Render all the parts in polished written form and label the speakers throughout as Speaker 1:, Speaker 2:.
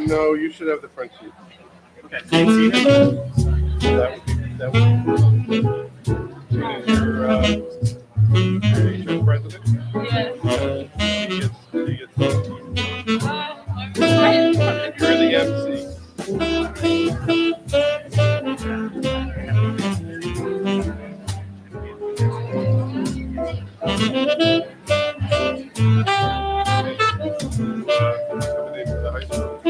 Speaker 1: No, you should have the front seat.
Speaker 2: Okay, so you see him?
Speaker 1: That would be your HPHS president. He gets you're the MC. Coming into the high school.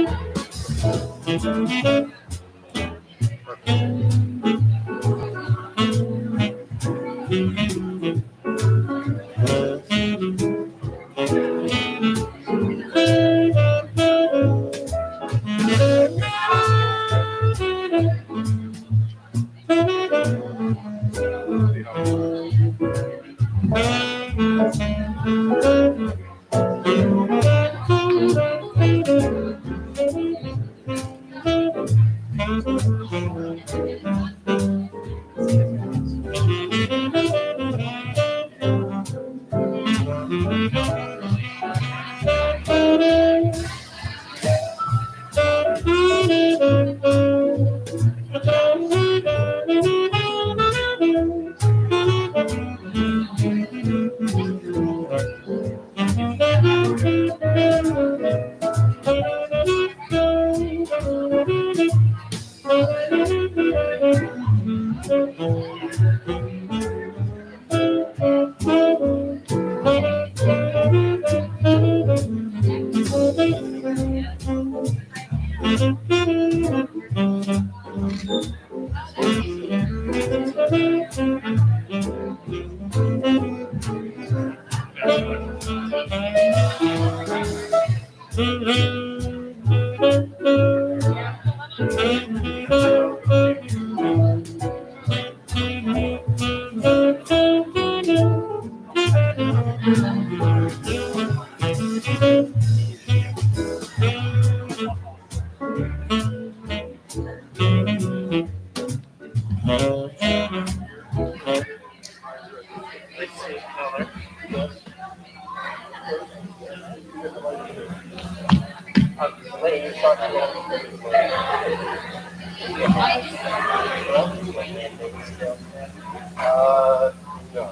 Speaker 1: No.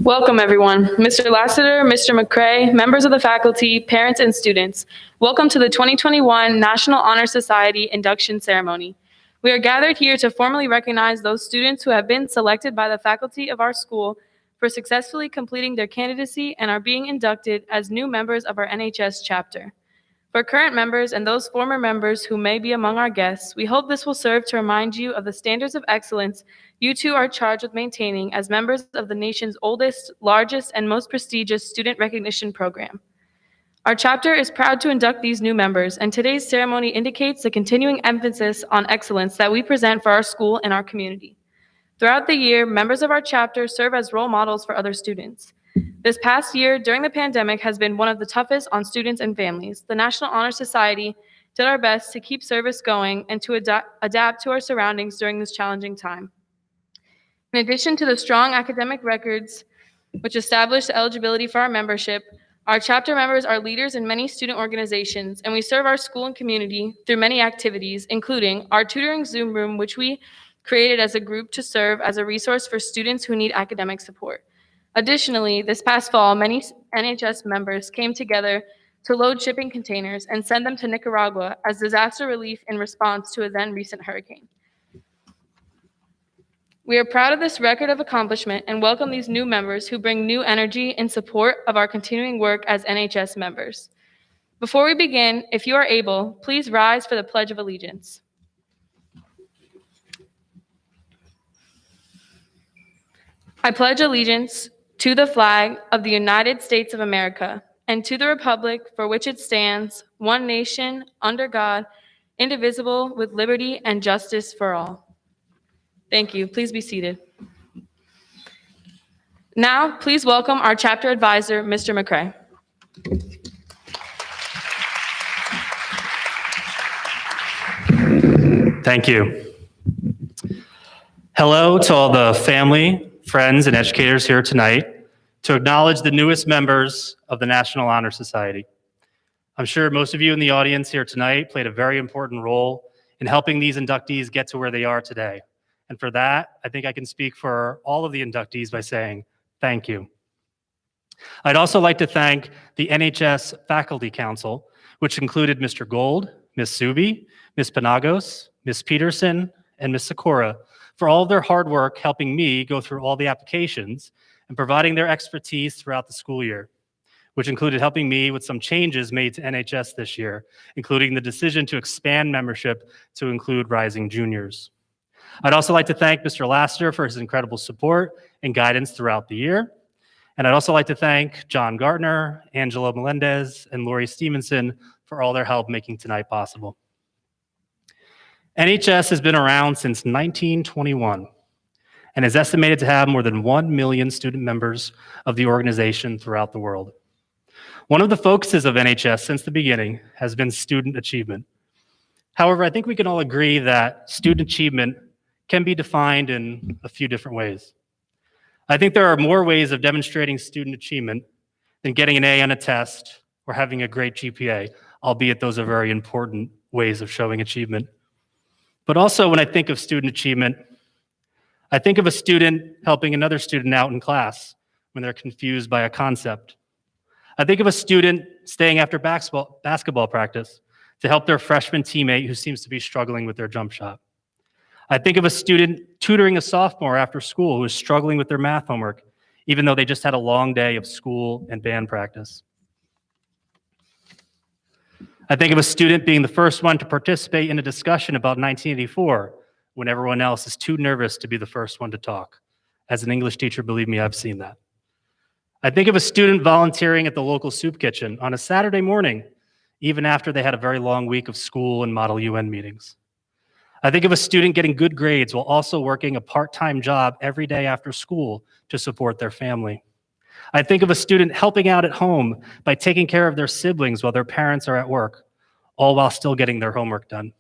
Speaker 3: Welcome, everyone. Mr. Lassiter, Mr. McCrae, members of the faculty, parents, and students. Welcome to the 2021 National Honor Society Induction Ceremony. We are gathered here to formally recognize those students who have been selected by the faculty of our school for successfully completing their candidacy and are being inducted as new members of our NHS chapter. For current members and those former members who may be among our guests, we hope this will serve to remind you of the standards of excellence you too are charged with maintaining as members of the nation's oldest, largest, and most prestigious student recognition program. Our chapter is proud to induct these new members, and today's ceremony indicates the continuing emphasis on excellence that we present for our school and our community. Throughout the year, members of our chapter serve as role models for other students. This past year, during the pandemic, has been one of the toughest on students and families. The National Honor Society did our best to keep service going and to adapt to our surroundings during this challenging time. In addition to the strong academic records which establish the eligibility for our membership, our chapter members are leaders in many student organizations, and we serve our school and community through many activities, including our tutoring Zoom room, which we created as a group to serve as a resource for students who need academic support. Additionally, this past fall, many NHS members came together to load shipping containers and send them to Nicaragua as disaster relief in response to a then recent hurricane. We are proud of this record of accomplishment and welcome these new members who bring new energy in support of our continuing work as NHS members. Before we begin, if you are able, please rise for the Pledge of Allegiance. I pledge allegiance to the flag of the United States of America and to the republic for which it stands, one nation, under God, indivisible, with liberty and justice for all. Thank you. Please be seated. Now, please welcome our chapter advisor, Mr. McCray.
Speaker 2: Thank you. Hello to all the family, friends, and educators here tonight to acknowledge the newest members of the National Honor Society. I'm sure most of you in the audience here tonight played a very important role in helping these inductees get to where they are today. And for that, I think I can speak for all of the inductees by saying thank you. I'd also like to thank the NHS Faculty Council, which included Mr. Gold, Ms. Subi, Ms. Panagos, Ms. Peterson, and Ms. Sakura for all of their hard work helping me go through all the applications and providing their expertise throughout the school year, which included helping me with some changes made to NHS this year, including the decision to expand membership to include rising juniors. I'd also like to thank Mr. Lassiter for his incredible support and guidance throughout the year. And I'd also like to thank John Gartner, Angelo Melendez, and Lori Stevenson for all their help making tonight possible. NHS has been around since 1921 and is estimated to have more than 1 million student members of the organization throughout the world. One of the focuses of NHS since the beginning has been student achievement. However, I think we can all agree that student achievement can be defined in a few different ways. I think there are more ways of demonstrating student achievement than getting an A on a test or having a great GPA, albeit those are very important ways of showing achievement. But also when I think of student achievement, I think of a student helping another student out in class when they're confused by a concept. I think of a student staying after basketball practice to help their freshman teammate who seems to be struggling with their jump shot. I think of a student tutoring a sophomore after school who is struggling with their math homework, even though they just had a long day of school and band practice. I think of a student being the first one to participate in a discussion about 1984 when everyone else is too nervous to be the first one to talk. As an English teacher, believe me, I've seen that. I think of a student volunteering at the local soup kitchen on a Saturday morning, even after they had a very long week of school and Model UN meetings. I think of a student getting good grades while also working a part-time job every day after school to support their family. I think of a student helping out at home by taking care of their siblings while their parents are at work, all while still getting their homework done.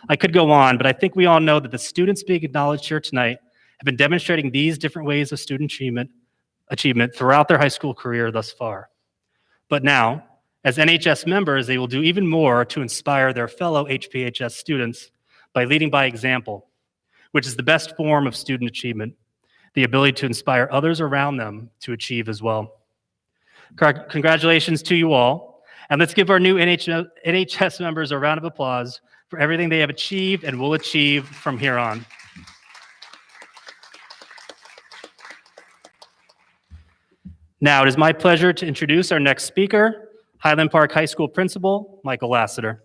Speaker 2: I could go on, but I think we all know that the students being acknowledged here tonight have been demonstrating these different ways of student achievement throughout their high school career thus far. But now, as NHS members, they will do even more to inspire their fellow HPHS students by leading by example, which is the best form of student achievement, the ability to inspire others around them to achieve as well. Congratulations to you all, and let's give our new NHS members a round of applause for everything they have achieved and will achieve from here on. Now, it is my pleasure to introduce our next speaker, Highland Park High School Principal, Michael Lassiter.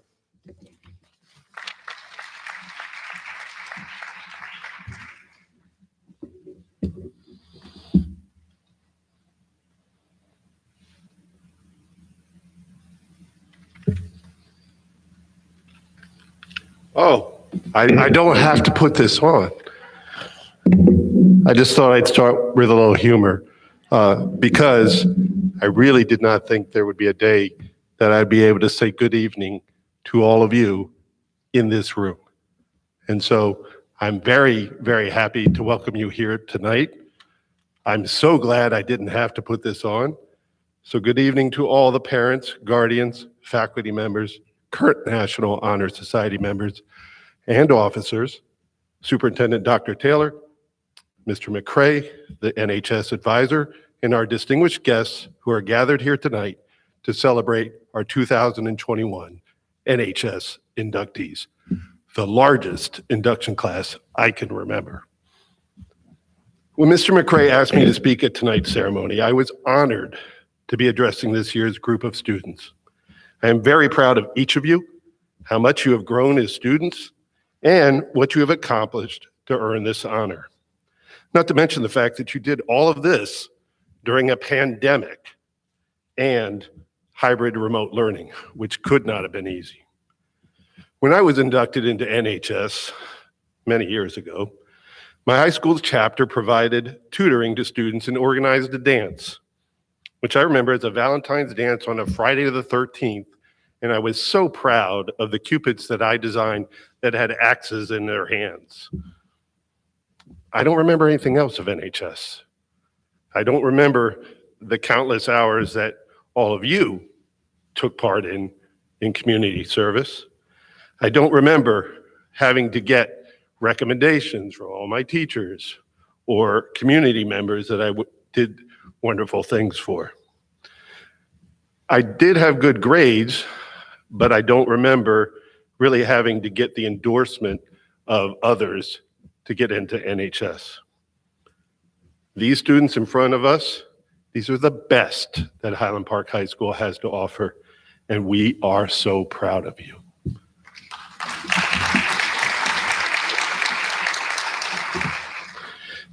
Speaker 1: Oh, I don't have to put this on. I just thought I'd start with a little humor because I really did not think there would be a day that I'd be able to say good evening to all of you in this room. And so I'm very, very happy to welcome you here tonight. I'm so glad I didn't have to put this on. So good evening to all the parents, guardians, faculty members, current National Honor Society members, and officers, Superintendent Dr. Taylor, Mr. McCray, the NHS advisor, and our distinguished guests who are gathered here tonight to celebrate our 2021 NHS inductees, the largest induction class I can remember. When Mr. McCrae asked me to speak at tonight's ceremony, I was honored to be addressing this year's group of students. I am very proud of each of you, how much you have grown as students, and what you have accomplished to earn this honor. Not to mention the fact that you did all of this during a pandemic and hybrid remote learning, which could not have been easy. When I was inducted into NHS many years ago, my high school's chapter provided tutoring to students and organized a dance, which I remember as a Valentine's dance on a Friday the 13th, and I was so proud of the cupids that I designed that had axes in their hands. I don't remember anything else of NHS. I don't remember the countless hours that all of you took part in community service. I don't remember having to get recommendations from all my teachers or community members that I did wonderful things for. I did have good grades, but I don't remember really having to get the endorsement of others to get into NHS. These students in front of us, these are the best that Highland Park High School has to offer, and we are so proud of you.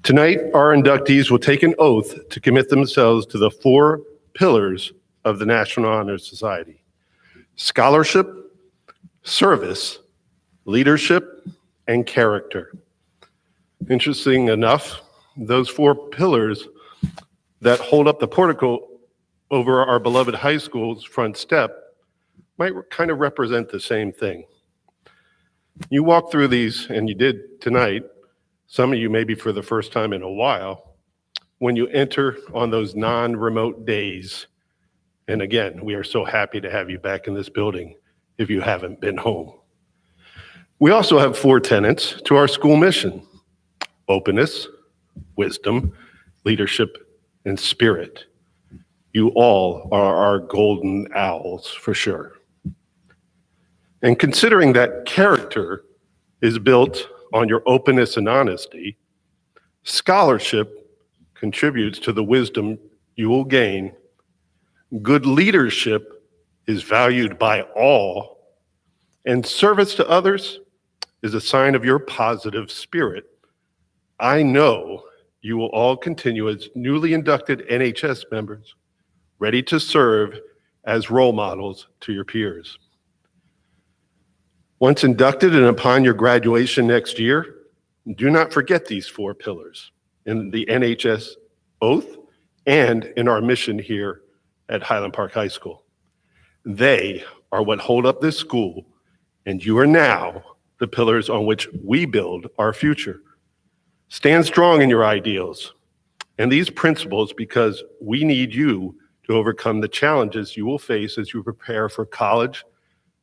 Speaker 1: Tonight, our inductees will take an oath to commit themselves to the 4 pillars of the National Honor Society: scholarship, service, leadership, and character. Interesting enough, those 4 pillars that hold up the portico over our beloved high school's front step might kind of represent the same thing. You walk through these, and you did tonight, some of you maybe for the first time in a while, when you enter on those non-remote days. And again, we are so happy to have you back in this building if you haven't been home. We also have 4 tenets to our school mission: openness, wisdom, leadership, and spirit. You all are our golden owls for sure. And considering that character is built on your openness and honesty, scholarship contributes to the wisdom you will gain, good leadership is valued by all, and service to others is a sign of your positive spirit. I know you will all continue as newly inducted NHS members, ready to serve as role models to your peers. Once inducted and upon your graduation next year, do not forget these 4 pillars in the NHS oath and in our mission here at Highland Park High School. They are what hold up this school, and you are now the pillars on which we build our future. Stand strong in your ideals and these principles, because we need you to overcome the challenges you will face as you prepare for college,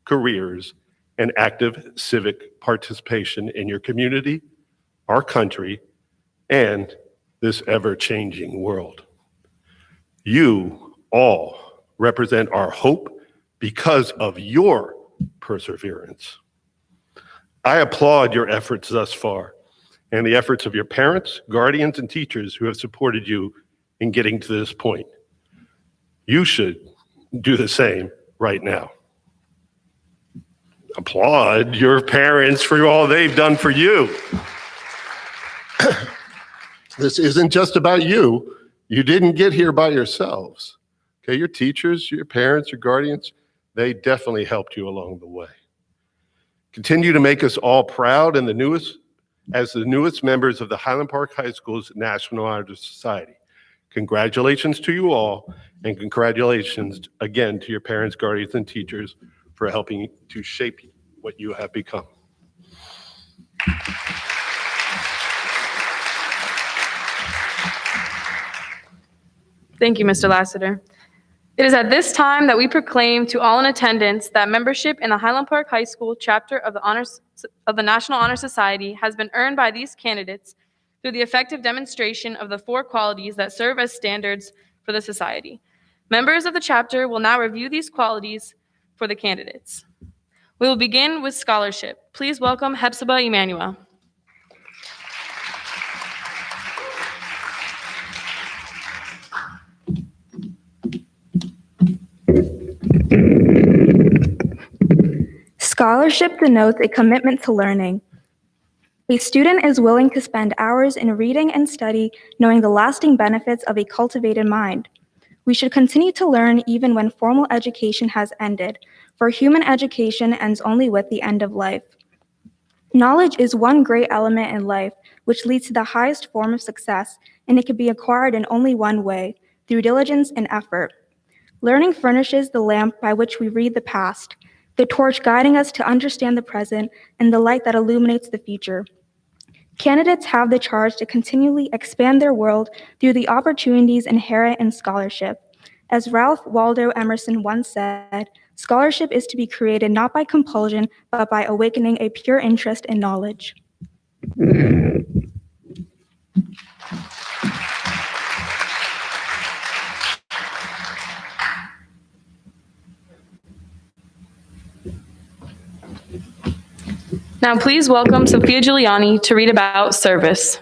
Speaker 1: careers, and active civic participation in your community, our country, and this ever-changing world. You all represent our hope because of your perseverance. I applaud your efforts thus far and the efforts of your parents, guardians, and teachers who have supported you in getting to this point. You should do the same right now. Applaud your parents for all they've done for you. This isn't just about you. You didn't get here by yourselves. Okay, your teachers, your parents, your guardians, they definitely helped you along the way. Continue to make us all proud and as the newest members of the Highland Park High School's National Honor Society. Congratulations to you all, and congratulations again to your parents, guardians, and teachers for helping to shape what you have become.
Speaker 3: Thank you, Mr. Lassiter. It is at this time that we proclaim to all in attendance that membership in the Highland Park High School chapter of the National Honor Society has been earned by these candidates through the effective demonstration of the 4 qualities that serve as standards for the society. Members of the chapter will now review these qualities for the candidates. We will begin with scholarship. Please welcome Hepzibah Emmanuel.
Speaker 4: Scholarship denotes a commitment to learning. A student is willing to spend hours in reading and study, knowing the lasting benefits of a cultivated mind. We should continue to learn even when formal education has ended, for human education ends only with the end of life. Knowledge is one great element in life, which leads to the highest form of success, and it can be acquired in only one way, through diligence and effort. Learning furnishes the lamp by which we read the past, the torch guiding us to understand the present, and the light that illuminates the future. Candidates have the charge to continually expand their world through the opportunities inherent in scholarship. As Ralph Waldo Emerson once said, scholarship is to be created not by compulsion, but by awakening a pure interest in knowledge.
Speaker 3: Now please welcome Sophia Giuliani to read about service.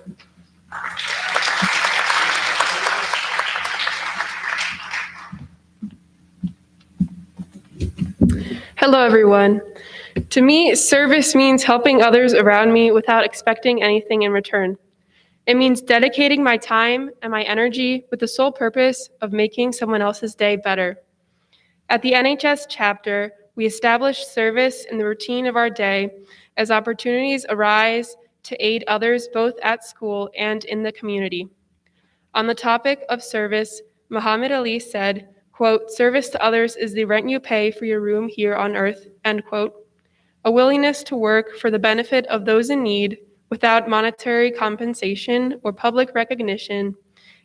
Speaker 5: Hello, everyone. To me, service means helping others around me without expecting anything in return. It means dedicating my time and my energy with the sole purpose of making someone else's day better. At the NHS chapter, we establish service in the routine of our day as opportunities arise to aid others both at school and in the community. On the topic of service, Muhammad Ali said, quote, "Service to others is the rent you pay for your room here on earth," end quote. A willingness to work for the benefit of those in need without monetary compensation or public recognition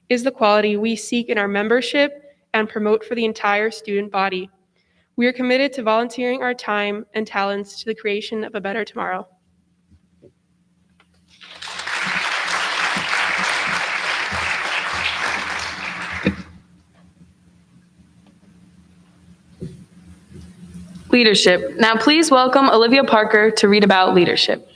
Speaker 5: is the quality we seek in our membership and promote for the entire student body. We are committed to volunteering our time and talents to the creation of a better tomorrow.
Speaker 3: Leadership. Now please welcome Olivia Parker to read about leadership.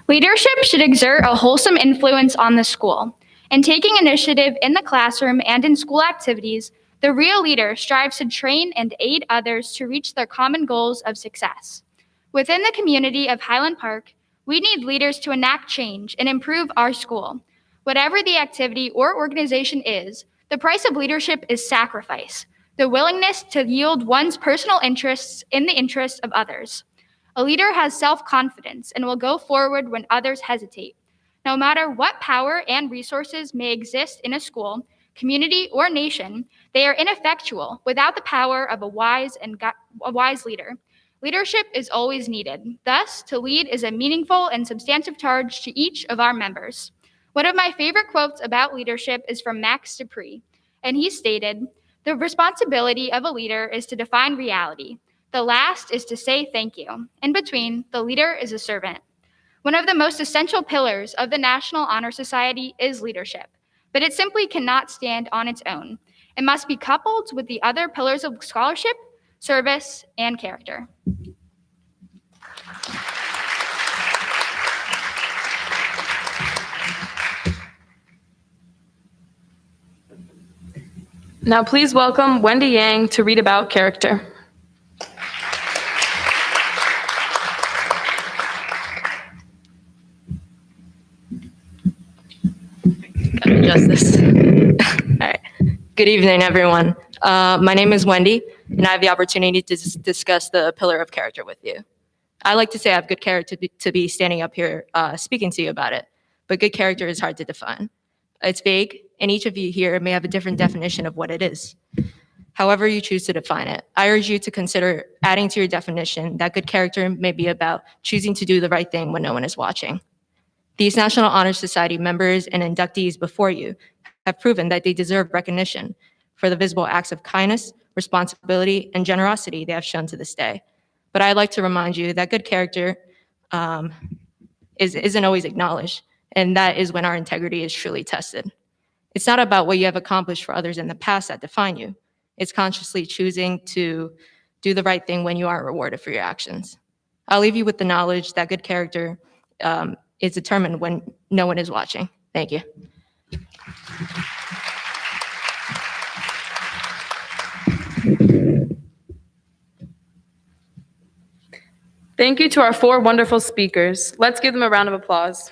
Speaker 6: Leadership should exert a wholesome influence on the school. In taking initiative in the classroom and in school activities, the real leader strives to train and aid others to reach their common goals of success. Within the community of Highland Park, we need leaders to enact change and improve our school. Whatever the activity or organization is, the price of leadership is sacrifice, the willingness to yield one's personal interests in the interests of others. A leader has self-confidence and will go forward when others hesitate. No matter what power and resources may exist in a school, community, or nation, they are ineffectual without the power of a wise leader. Leadership is always needed. Thus, to lead is a meaningful and substantive charge to each of our members. One of my favorite quotes about leadership is from Max Dupree, and he stated, "The responsibility of a leader is to define reality. The last is to say thank you. In between, the leader is a servant." One of the most essential pillars of the National Honor Society is leadership, but it simply cannot stand on its own. It must be coupled with the other pillars of scholarship, service, and character.
Speaker 3: Now please welcome Wendy Yang to read about character.
Speaker 7: Gotta adjust this. All right. Good evening, everyone. My name is Wendy, and I have the opportunity to discuss the pillar of character with you. I like to say I have good character to be standing up here speaking to you about it, but good character is hard to define. It's vague, and each of you here may have a different definition of what it is. However you choose to define it, I urge you to consider adding to your definition that good character may be about choosing to do the right thing when no one is watching. These National Honor Society members and inductees before you have proven that they deserve recognition for the visible acts of kindness, responsibility, and generosity they have shown to this day. But I'd like to remind you that good character isn't always acknowledged, and that is when our integrity is truly tested. It's not about what you have accomplished for others in the past that define you. It's consciously choosing to do the right thing when you aren't rewarded for your actions. I'll leave you with the knowledge that good character is determined when no one is watching. Thank you.
Speaker 3: Thank you to our 4 wonderful speakers. Let's give them a round of applause.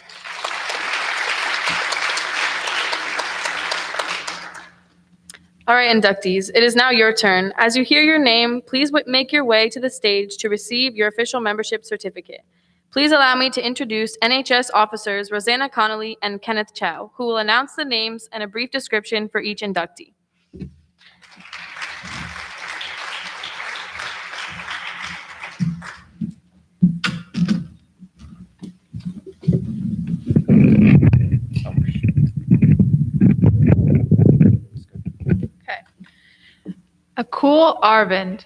Speaker 3: All right, inductees, it is now your turn. As you hear your name, please make your way to the stage to receive your official membership certificate. Please allow me to introduce NHS officers Rosanna Connolly and Kenneth Chow, who will announce the names and a brief description for each inductee.
Speaker 8: Akul Arvind.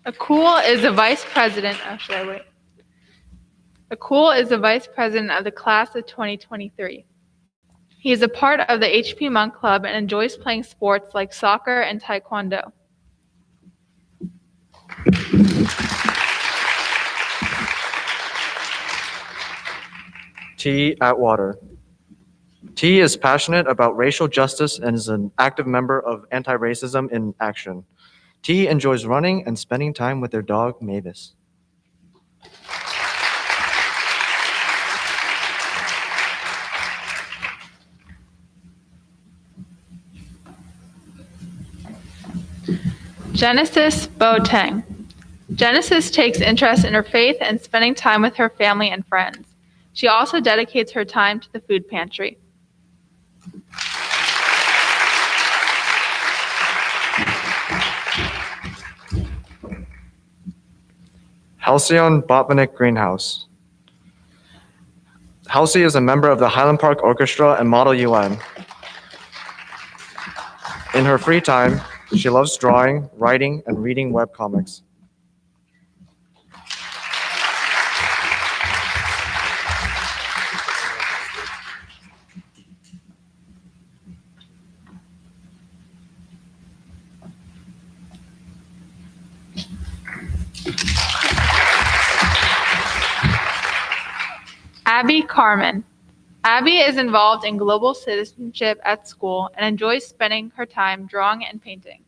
Speaker 8: Akul is the vice president. Oh, should I wait? Akul is the vice president of the class of 2023. He is a part of the HP Monk Club and enjoys playing sports like soccer and taekwondo.
Speaker 9: T. Atwater. T is passionate about racial justice and is an active member of Anti-Racism in Action. T enjoys running and spending time with their dog, Mavis.
Speaker 8: Genesis Boateng. Genesis takes interest in her faith and spending time with her family and friends. She also dedicates her time to the food pantry.
Speaker 9: Halcyon Botvinnik Greenhouse. Halsey is a member of the Highland Park Orchestra and Model UN. In her free time, she loves drawing, writing, and reading webcomics.
Speaker 8: Abby Carmen. Abby is involved in global citizenship at school and enjoys spending her time drawing and painting.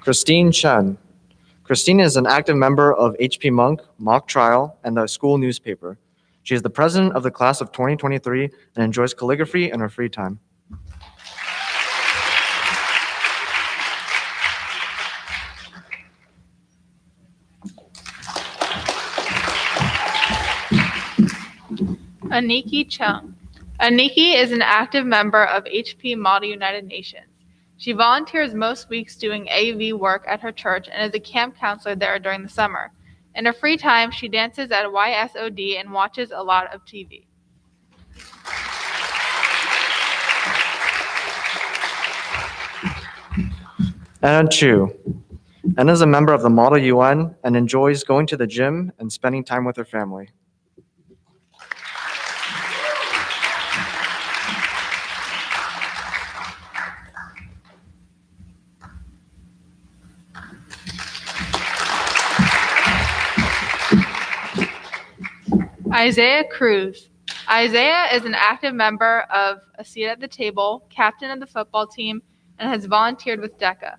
Speaker 9: Christine Chen. Christine is an active member of HP Monk, Mock Trial, and the school newspaper. She is the president of the class of 2023 and enjoys calligraphy in her free time.
Speaker 8: Aniki Chung. Aniki is an active member of HP Model United Nations. She volunteers most weeks doing AV work at her church and is a camp counselor there during the summer. In her free time, she dances at YSOD and watches a lot of TV.
Speaker 9: Anna Chu. Anna is a member of the Model UN and enjoys going to the gym and spending time with her family.
Speaker 8: Isaiah Cruz. Isaiah is an active member of A Seat at the Table, captain of the football team, and has volunteered with DECA.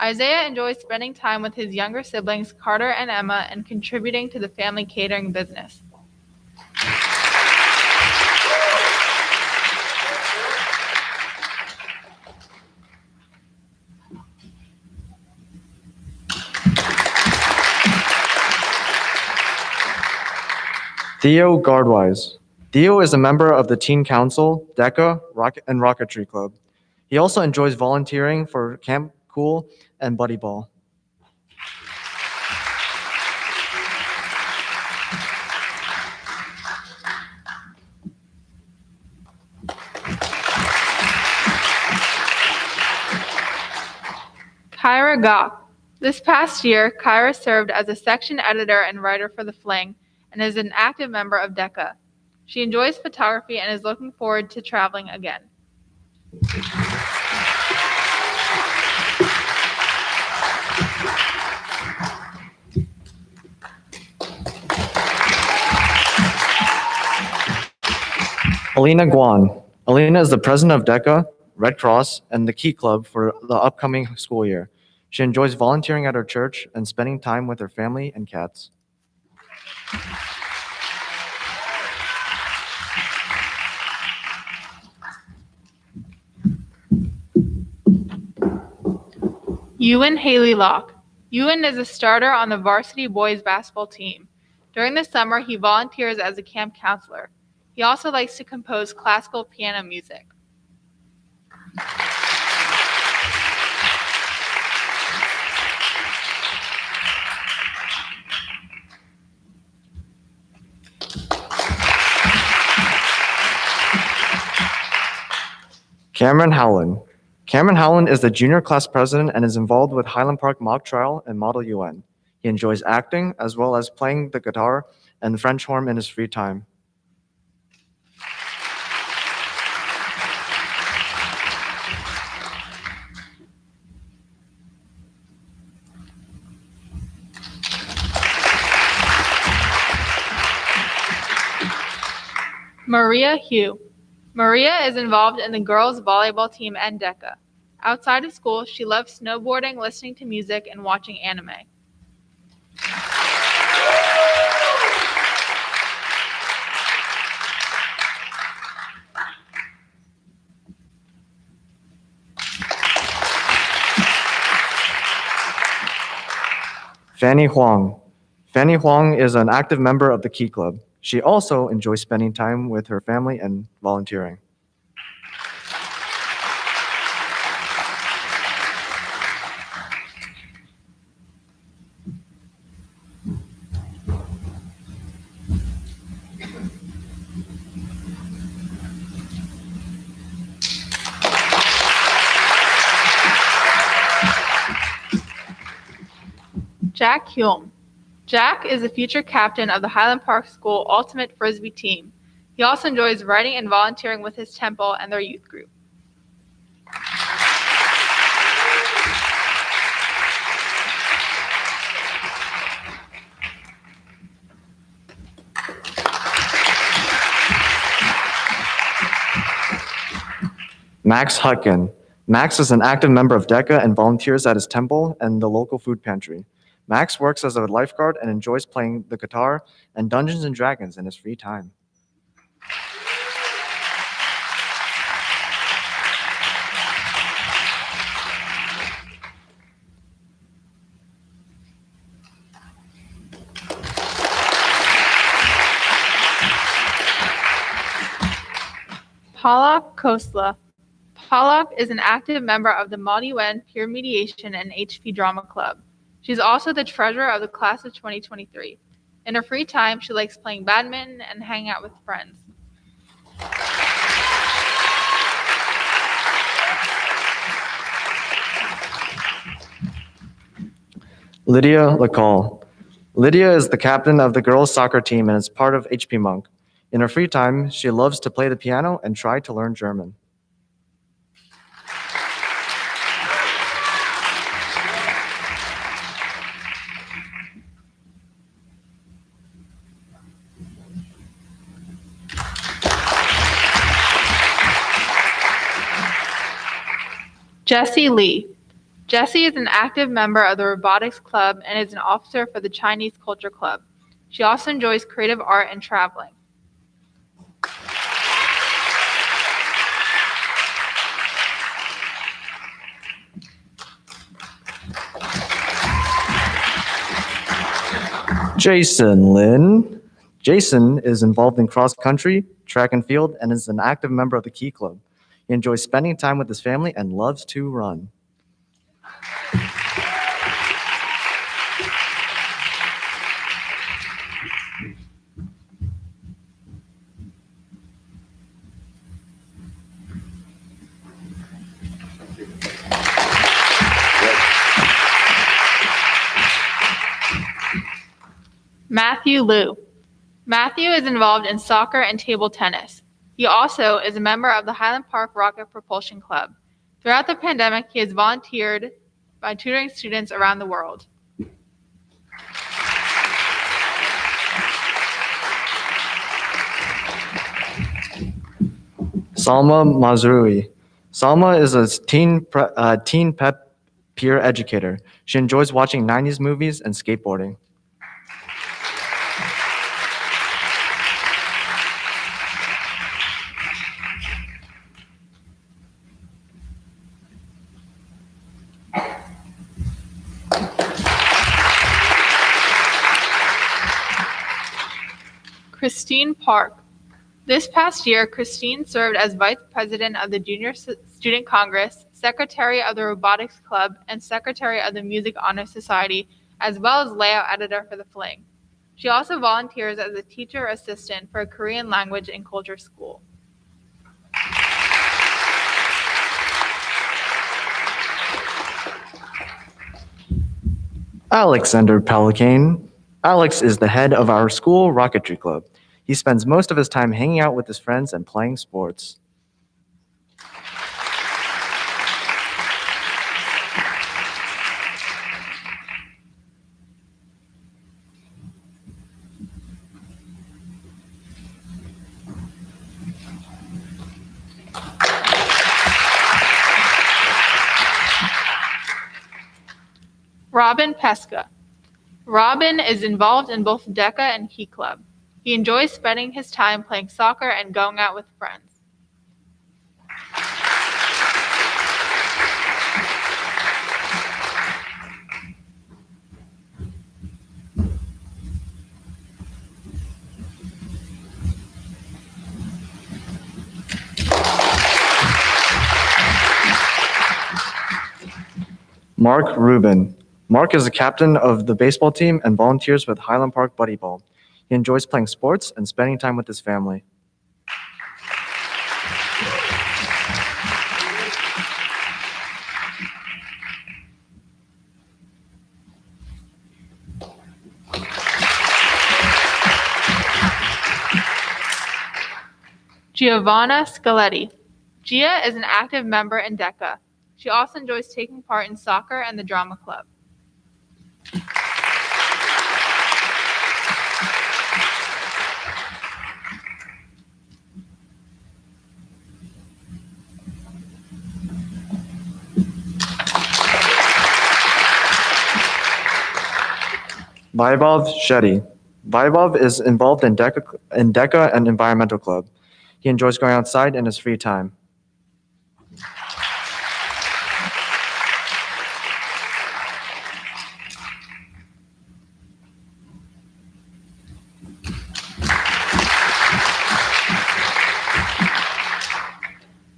Speaker 8: Isaiah enjoys spending time with his younger siblings, Carter and Emma, and contributing to the family catering business.
Speaker 9: Theo Gardwise. Theo is a member of the Teen Council, DECA, and Rocketry Club. He also enjoys volunteering for Camp Cool and Buddy Ball.
Speaker 8: Kyra Goff. This past year, Kyra served as a section editor and writer for The Fling and is an active member of DECA. She enjoys photography and is looking forward to traveling again.
Speaker 9: Alina Guan. Alina is the president of DECA, Red Cross, and the Key Club for the upcoming school year. She enjoys volunteering at her church and spending time with her family and cats.
Speaker 8: Ewan Haley Locke. Ewan is a starter on the varsity boys basketball team. During the summer, he volunteers as a camp counselor. He also likes to compose classical piano music.
Speaker 9: Cameron Howland. Cameron Howland is the junior class president and is involved with Highland Park Mock Trial and Model UN. He enjoys acting as well as playing the guitar and the French horn in his free time.
Speaker 8: Maria Hugh. Maria is involved in the girls' volleyball team and DECA. Outside of school, she loves snowboarding, listening to music, and watching anime.
Speaker 9: Fanny Huang. Fanny Huang is an active member of the Key Club. She also enjoys spending time with her family and volunteering.
Speaker 8: Jack Hulme. Jack is the future captain of the Highland Park School Ultimate Frisbee team. He also enjoys writing and volunteering with his temple and their youth group.
Speaker 9: Max Hutkin. Max is an active member of DECA and volunteers at his temple and the local food pantry. Max works as a lifeguard and enjoys playing the guitar and Dungeons and Dragons in his free time.
Speaker 8: Palak Khosla. Palak is an active member of the Mod UN Peer Mediation and HP Drama Club. She's also the treasurer of the class of 2023. In her free time, she likes playing badminton and hanging out with friends.
Speaker 9: Lydia Lacalle. Lydia is the captain of the girls' soccer team and is part of HP Monk. In her free time, she loves to play the piano and try to learn German.
Speaker 8: Jessie Lee. Jessie is an active member of the Robotics Club and is an officer for the Chinese Culture Club. She also enjoys creative art and traveling.
Speaker 9: Jason Lin. Jason is involved in cross country, track and field, and is an active member of the Key Club. He enjoys spending time with his family and loves to run.
Speaker 8: Matthew Liu. Matthew is involved in soccer and table tennis. He also is a member of the Highland Park Rocket Propulsion Club. Throughout the pandemic, he has volunteered by tutoring students around the world.
Speaker 9: Salma Mazrui. Salma is a teen pet peer educator. She enjoys watching 90s movies and skateboarding.
Speaker 8: Christine Park. This past year, Christine served as Vice President of the Junior Student Congress, Secretary of the Robotics Club, and Secretary of the Music Honor Society, as well as layout editor for the Fling. She also volunteers as a teacher assistant for a Korean language and culture school.
Speaker 9: Alexander Pelican. Alex is the head of our school rocketry club. He spends most of his time hanging out with his friends and playing sports.
Speaker 8: Robin Pesca. Robin is involved in both DECA and Key Club. He enjoys spending his time playing soccer and going out with friends.
Speaker 9: Mark Rubin. Mark is the captain of the baseball team and volunteers with Highland Park Buddy Ball. He enjoys playing sports and spending time with his family.
Speaker 8: Giovanna Scaletti. Gia is an active member in DECA. She also enjoys taking part in soccer and the drama club.
Speaker 9: Vaibhav Shetty. Vaibhav is involved in DECA and Environmental Club. He enjoys going outside in his free time.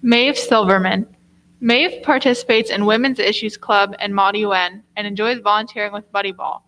Speaker 8: Maeve Silverman. Maeve participates in Women's Issues Club and Mod UN and enjoys volunteering with Buddy Ball.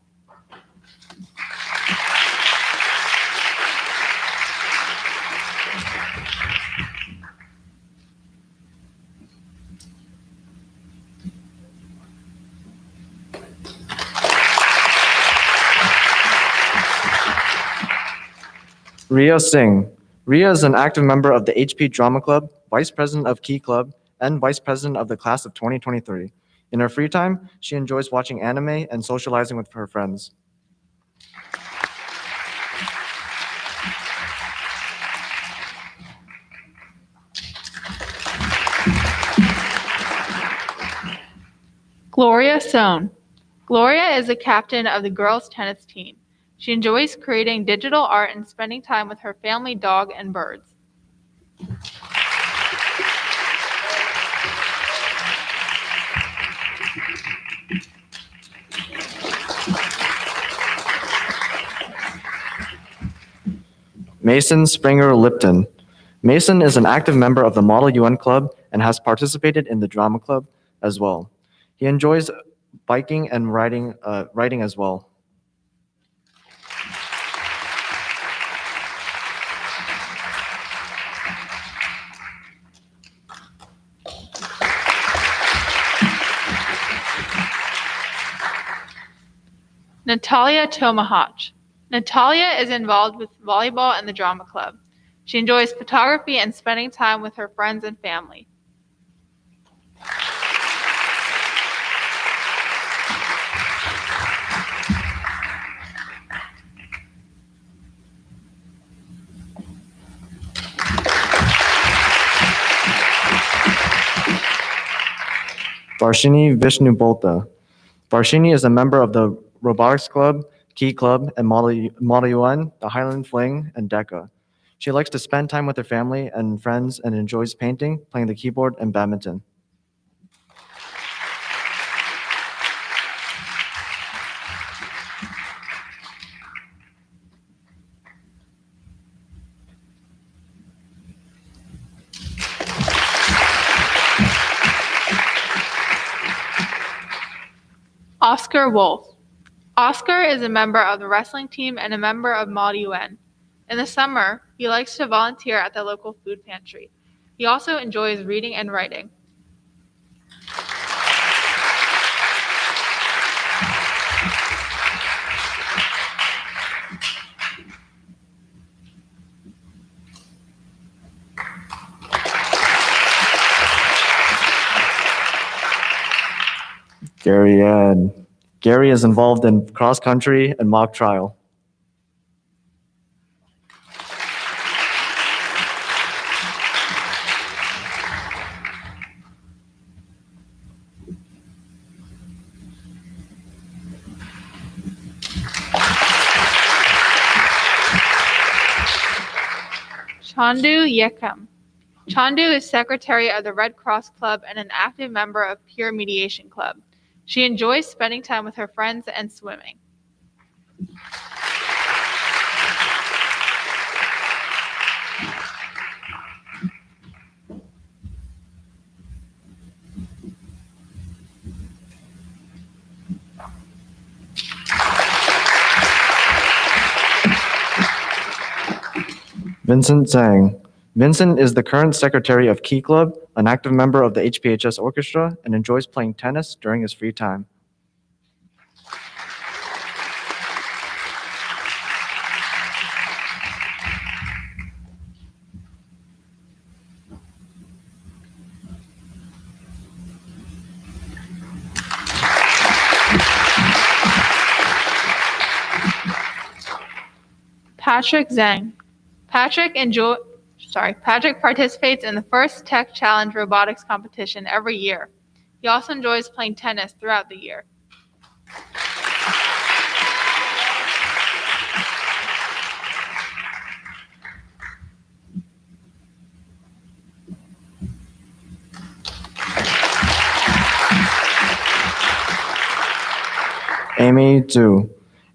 Speaker 9: Ria Singh. Ria is an active member of the HP Drama Club, Vice President of Key Club, and Vice President of the Class of 2023. In her free time, she enjoys watching anime and socializing with her friends.
Speaker 8: Gloria Sohn. Gloria is the captain of the girls' tennis team. She enjoys creating digital art and spending time with her family, dog, and birds.
Speaker 9: Mason Springer Lipton. Mason is an active member of the Model UN Club and has participated in the Drama Club as well. He enjoys biking and riding as well.
Speaker 8: Natalia Tomahawk. Natalia is involved with volleyball and the drama club. She enjoys photography and spending time with her friends and family.
Speaker 9: Varshini Vishnubolta. Varshini is a member of the Robotics Club, Key Club, and Model UN, the Highland Fling, and DECA. She likes to spend time with her family and friends and enjoys painting, playing the keyboard, and badminton.
Speaker 8: Oscar Wolf. Oscar is a member of the wrestling team and a member of Mod UN. In the summer, he likes to volunteer at the local food pantry. He also enjoys reading and writing.
Speaker 9: Gary Ed. Gary is involved in cross country and mock trial.
Speaker 8: Chandu Yekam. Chandu is secretary of the Red Cross Club and an active member of Peer Mediation Club. She enjoys spending time with her friends and swimming.
Speaker 9: Vincent Zhang. Vincent is the current secretary of Key Club, an active member of the HPHS orchestra, and enjoys playing tennis during his free time.
Speaker 8: Patrick Zhang. Patrick participates in the first Tech Challenge robotics competition every year. He also enjoys playing tennis throughout the year.
Speaker 9: Amy Zhu.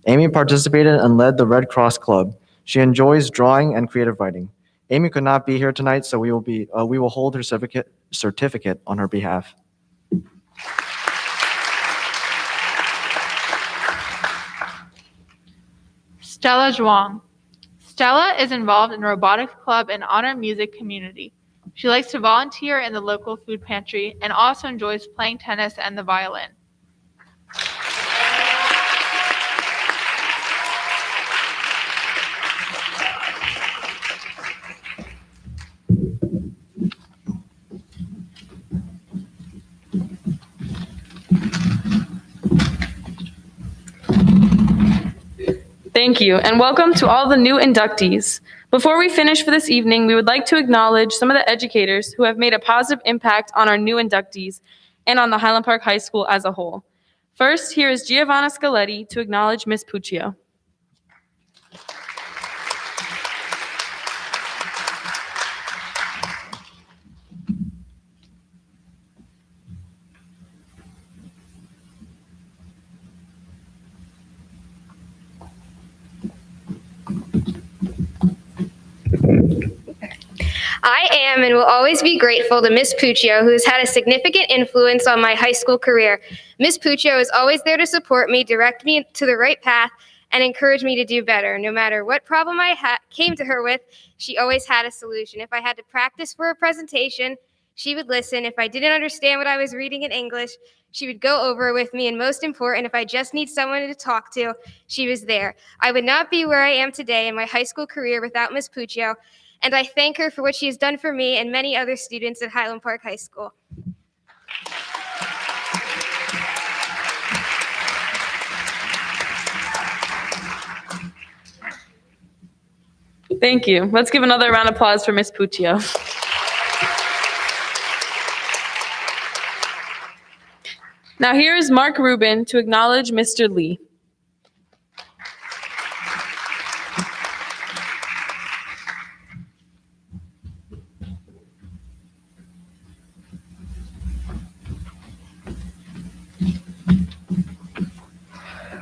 Speaker 9: Amy participated and led the Red Cross Club. She enjoys drawing and creative writing. Amy could not be here tonight, so we will hold her certificate on her behalf.
Speaker 8: Stella Zhuang. Stella is involved in robotics club and honor music community. She likes to volunteer in the local food pantry and also enjoys playing tennis and the violin.
Speaker 3: Thank you, and welcome to all the new inductees. Before we finish for this evening, we would like to acknowledge some of the educators who have made a positive impact on our new inductees and on the Highland Park High School as a whole. First, here is Giovanna Scaletti to acknowledge Ms. Puccio.
Speaker 10: I am and will always be grateful to Miss Puccio, who has had a significant influence on my high school career. Miss Puccio is always there to support me, direct me to the right path, and encourage me to do better. No matter what problem I came to her with, she always had a solution. If I had to practice for a presentation, She would listen. If I didn't understand what I was reading in English, she would go over it with me. And most important, if I just need someone to talk to, she was there. I would not be where I am today in my high school career without Miss Puccio, and I thank her for what she has done for me and many other students at Highland Park High School.
Speaker 3: Thank you. Let's give another round of applause for Miss Puccio. Now here is Mark Rubin to acknowledge Mr. Lee.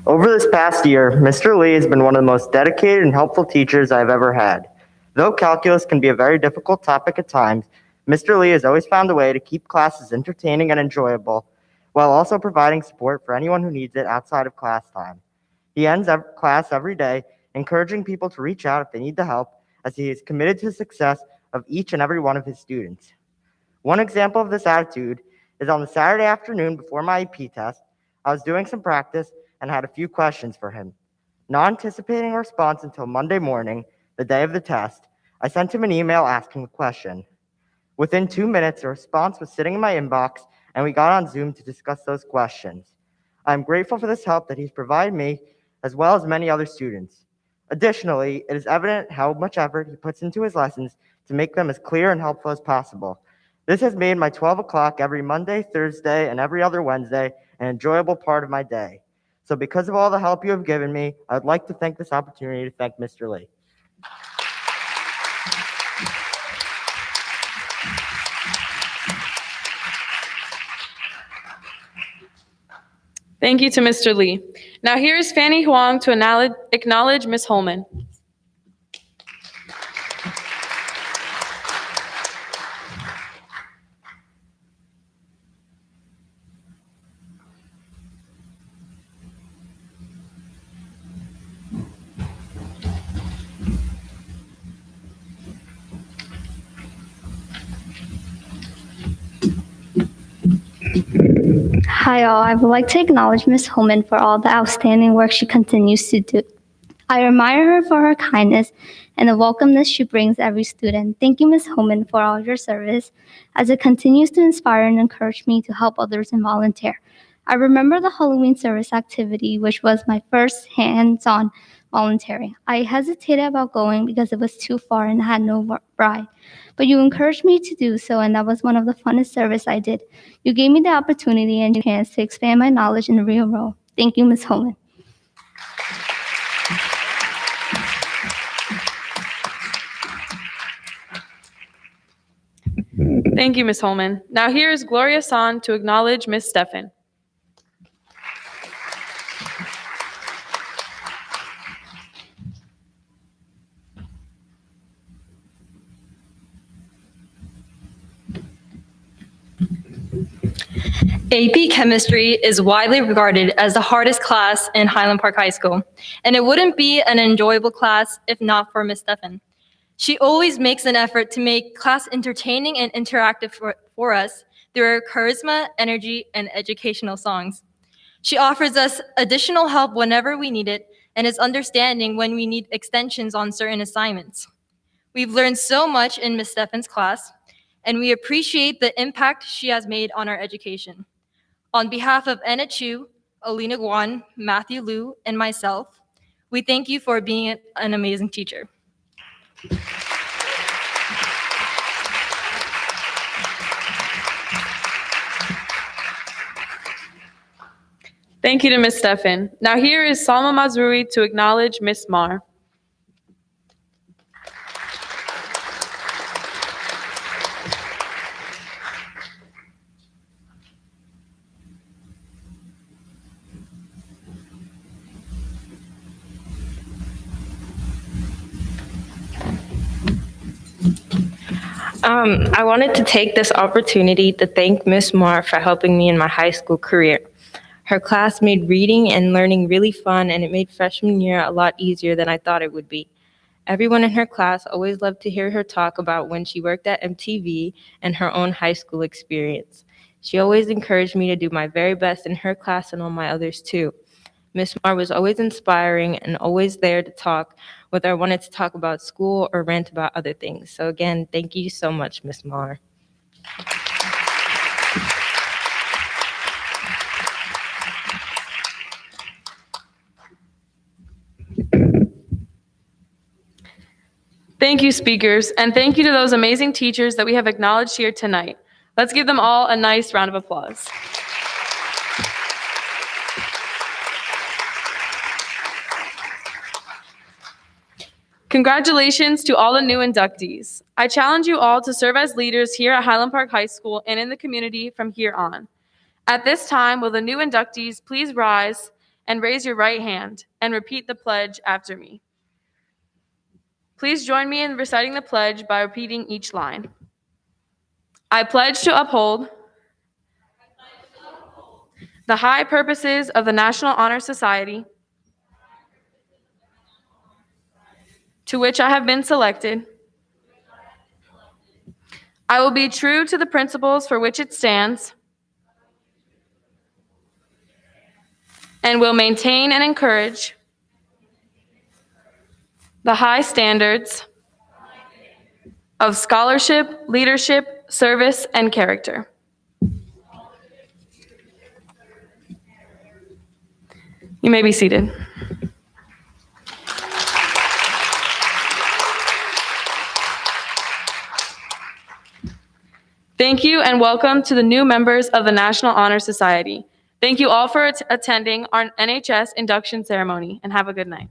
Speaker 9: Over this past year, Mr. Lee has been one of the most dedicated and helpful teachers I've ever had. Though calculus can be a very difficult topic at times, Mr. Lee has always found a way to keep classes entertaining and enjoyable, while also providing support for anyone who needs it outside of class time. He ends class every day, encouraging people to reach out if they need the help, as he is committed to the success of each and every one of his students. One example of this attitude is on the Saturday afternoon before my AP test, I was doing some practice and had a few questions for him. Not anticipating a response until Monday morning, the day of the test, I sent him an email asking a question. Within 2 minutes, a response was sitting in my inbox, and we got on Zoom to discuss those questions. I'm grateful for this help that he's provided me, as well as many other students. Additionally, it is evident how much effort he puts into his lessons to make them as clear and helpful as possible. This has made my 12 o'clock every Monday, Thursday, and every other Wednesday an enjoyable part of my day. So because of all the help you have given me, I would like to take this opportunity to thank Mr. Lee.
Speaker 3: Thank you to Mr. Lee. Now here is Fanny Huang to acknowledge Ms. Holman.
Speaker 11: Hi all, I would like to acknowledge Ms. Holman for all the outstanding work she continues to do. I admire her for her kindness and the welcomeness she brings every student. Thank you, Ms. Holman, for all your service, as it continues to inspire and encourage me to help others and volunteer. I remember the Halloween service activity, which was my first hands-on volunteering. I hesitated about going because it was too far and I had no ride. But you encouraged me to do so, and that was one of the funnest service I did. You gave me the opportunity and chance to expand my knowledge in the real world. Thank you, Ms. Holman.
Speaker 3: Thank you, Ms. Holman. Now here is Gloria San to acknowledge Ms. Steffen.
Speaker 12: AP Chemistry is widely regarded as the hardest class in Highland Park High School, and it wouldn't be an enjoyable class if not for Ms. Steffen. She always makes an effort to make class entertaining and interactive for us through her charisma, energy, and educational songs. She offers us additional help whenever we need it and is understanding when we need extensions on certain assignments. We've learned so much in Ms. Steffen's class, and we appreciate the impact she has made on our education. On behalf of Anna Chu, Alina Guan, Matthew Liu, and myself, we thank you for being an amazing teacher.
Speaker 3: Thank you to Ms. Steffen. Now here is Salma Mazrui to acknowledge Ms. Mar.
Speaker 13: I wanted to take this opportunity to thank Ms. Marr for helping me in my high school career. Her class made reading and learning really fun, and it made freshman year a lot easier than I thought it would be. Everyone in her class always loved to hear her talk about when she worked at MTV and her own high school experience. She always encouraged me to do my very best in her class and all my others too. Miss Marr was always inspiring and always there to talk, whether I wanted to talk about school or rant about other things. So again, thank you so much, Miss Marr.
Speaker 3: Thank you, speakers, and thank you to those amazing teachers that we have acknowledged here tonight. Let's give them all a nice round of applause. Congratulations to all the new inductees. I challenge you all to serve as leaders here at Highland Park High School and in the community from here on. At this time, will the new inductees please rise and raise your right hand and repeat the pledge after me. Please join me in reciting the pledge by repeating each line. I pledge to uphold the high purposes of the National Honor Society, to which I have been selected. I will be true to the principles for which it stands and will maintain and encourage the high standards of scholarship, leadership, service, and character. You may be seated. Thank you and welcome to the new members of the National Honor Society. Thank you all for attending our NHS induction ceremony, and have a good night.